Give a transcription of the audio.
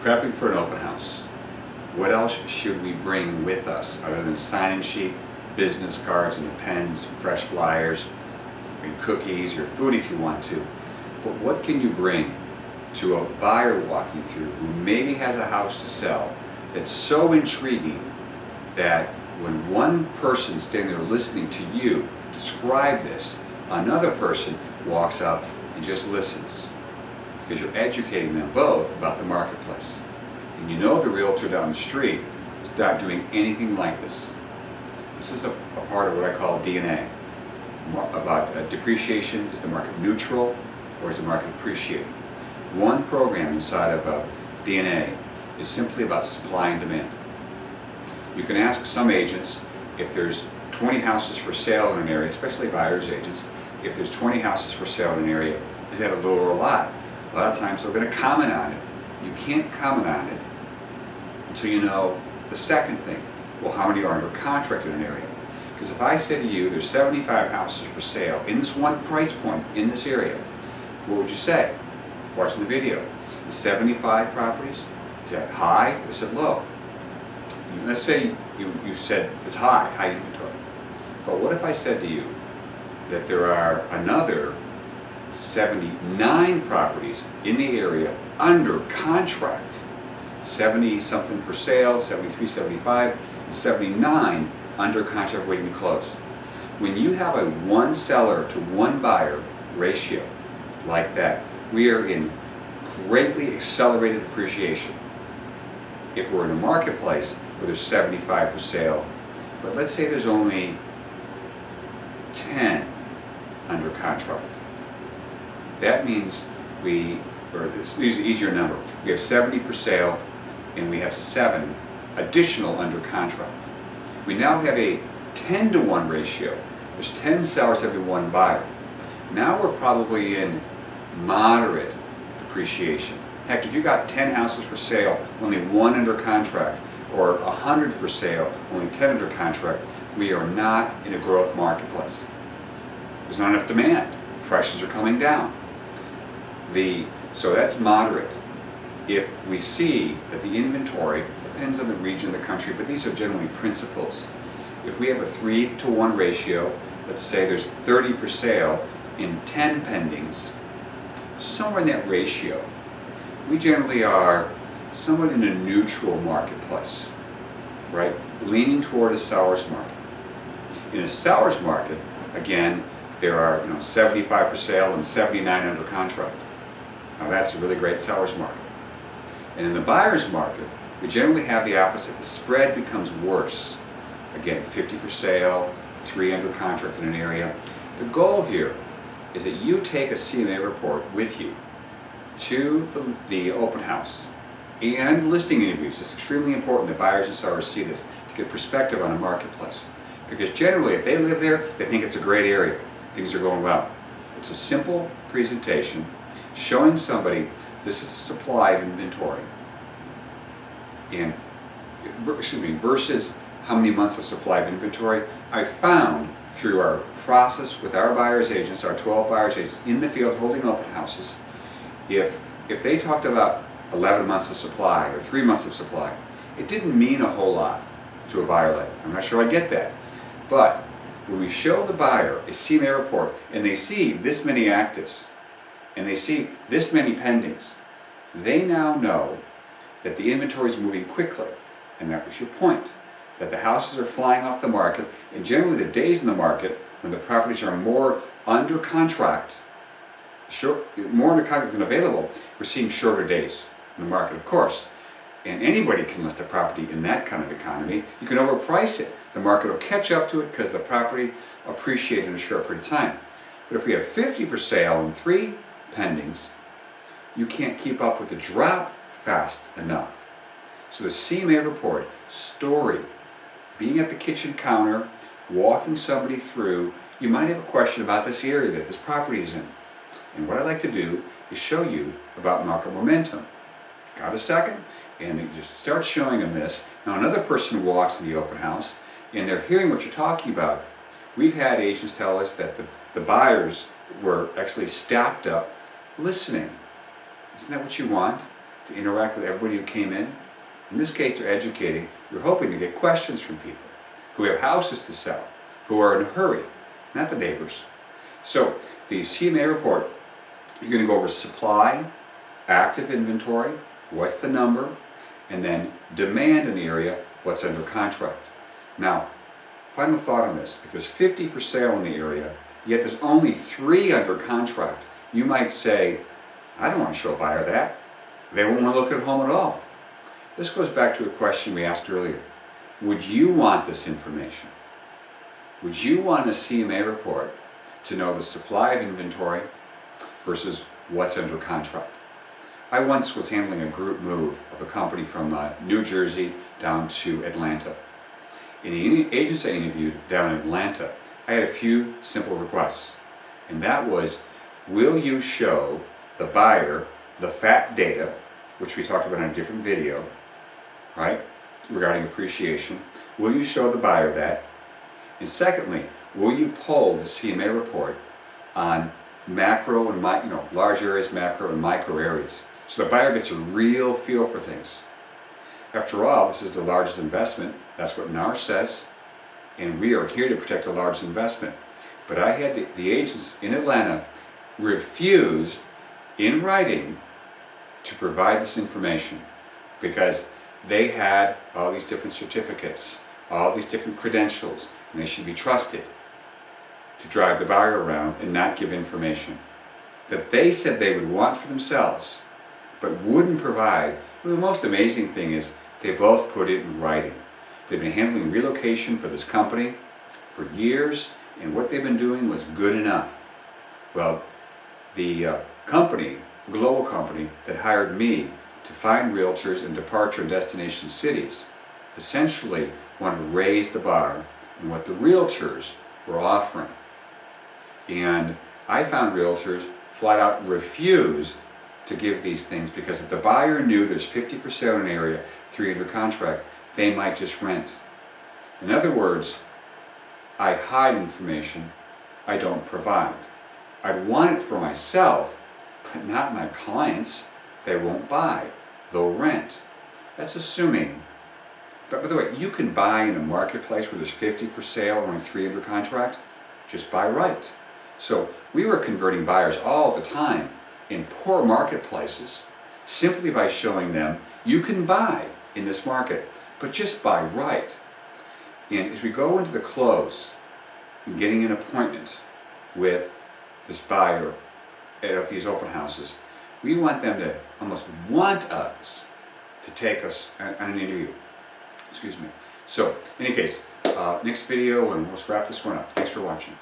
Prepping for an open house. What else should we bring with us other than sign-in sheet, business cards and pens, fresh flyers, and cookies or food if you want to? But what can you bring to a buyer walking through who maybe has a house to sell that's so intriguing that when one person standing there listening to you describe this, another person walks up and just listens? Because you're educating them both about the marketplace. And you know the realtor down the street is not doing anything like this. This is a part of what I call DNA. About depreciation, is the market neutral or is the market appreciating? One program inside of DNA is simply about supply and demand. You can ask some agents if there's 20 houses for sale in an area, especially buyer's agents, if there's 20 houses for sale in an area, is that a little or a lot? A lot of times they're going to comment on it. You can't comment on it until you know the second thing. Well, how many are under contract in an area? Because if I said to you there's 75 houses for sale in this one price point in this area, what would you say? Watching the video. Is 75 properties? Is that high or is it low? Let's say you said it's high inventory. But what if I said to you that there are another 79 properties in the area under contract? 70 something for sale, 73, 75, and 79 under contract waiting to close. When you have a one seller to one buyer ratio like that, we are in greatly accelerated appreciation. If we're in a marketplace where there's 75 for sale, but let's say there's only 10 under contract. That means it's an easier number. We have 70 for sale and we have 7 additional under contract. We now have a 10 to 1 ratio. There's 10 sellers every one buyer. Now we're probably in moderate depreciation. Heck, if you got 10 houses for sale, only 1 under contract, or 100 for sale, only 10 under contract, we are not in a growth marketplace. There's not enough demand. Prices are coming down. So that's moderate. If we see that the inventory, depends on the region of the country, but these are generally principles. If we have a 3 to 1 ratio, let's say there's 30 for sale in 10 pendings, somewhere in that ratio, we generally are somewhat in a neutral marketplace, right? Leaning toward a seller's market. In a seller's market, again, there are 75 for sale and 79 under contract. Now that's a really great seller's market. And in the buyer's market, we generally have the opposite. The spread becomes worse. Again, 50 for sale, 3 under contract in an area. The goal here is that you take a CMA report with you to the open house and listing interviews. It's extremely important that buyers and sellers see this to get perspective on a marketplace. Because generally, if they live there, they think it's a great area. Things are going well. It's a simple presentation showing somebody this is the supply of inventory and versus how many months of supply of inventory. I found through our process with our buyer's agents, our 12 buyer's agents in the field holding open houses, if they talked about 11 months of supply or 3 months of supply, it didn't mean a whole lot to a buyer like I'm not sure I get that. But when we show the buyer a CMA report and they see this many actives and they see this many pendings, they now know that the inventory is moving quickly. And that was your point, that the houses are flying off the market, and generally the days in the market when the properties are more under contract, more under contract than available, we're seeing shorter days in the market, of course. And anybody can list a property in that kind of economy. You can overprice it. The market will catch up to it because the property appreciated in a short period of time. But if we have 50 for sale and 3 pendings, you can't keep up with the drop fast enough. So the CMA report, story, being at the kitchen counter, walking somebody through, you might have a question about this area that this property is in. And what I like to do is show you about market momentum. Got a second? And you just start showing them this. Now another person walks in the open house and they're hearing what you're talking about. We've had agents tell us that the buyers were actually stacked up listening. Isn't that what you want? to interact with everybody who came in. In this case, they're educating. You're hoping to get questions from people who have houses to sell, who are in a hurry, not the neighbors. So the CMA report, you're going to go over supply, active inventory, what's the number, and then demand in the area, what's under contract. Now, final thought on this. If there's 50 for sale in the area, yet there's only 3 under contract, you might say, I don't want to show a buyer that. They won't want to look at a home at all. This goes back to a question we asked earlier. Would you want this information? Would you want a CMA report to know the supply of inventory versus what's under contract? I once was handling a group move of a company from New Jersey down to Atlanta. In the agency I interviewed down in Atlanta, I had a few simple requests. And that was, will you show the buyer the FAT data, which we talked about in a different video, right, regarding appreciation. Will you show the buyer that? And secondly, will you pull the CMA report on macro and large areas, macro and micro areas, so the buyer gets a real feel for things. After all, this is the largest investment. That's what NAR says, and we are here to protect the largest investment. But I had the agents in Atlanta refused in writing to provide this information because they had all these different certificates, all these different credentials, and they should be trusted to drive the buyer around and not give information that they said they would want for themselves, but wouldn't provide. Well, the most amazing thing is they both put it in writing. They've been handling relocation for this company for years, and what they've been doing was good enough. Well, the company, global company that hired me to find realtors in departure and destination cities, essentially wanted to raise the bar on what the realtors were offering. And I found realtors flat out refused to give these things because if the buyer knew there's 50 for sale in an area, 3 under contract, they might just rent. In other words, I hide information, I don't provide. I'd want it for myself, but not my clients. They won't buy, they'll rent. That's assuming. But by the way, you can buy in a marketplace where there's 50 for sale, only 3 under contract, just buy right. So we were converting buyers all the time in poor marketplaces simply by showing them you can buy in this market, but just buy right. And as we go into the close and getting an appointment with this buyer at these open houses, we want them to almost want us to take us on an interview. Excuse me. So, in any case, next video and we'll wrap this one up. Thanks for watching.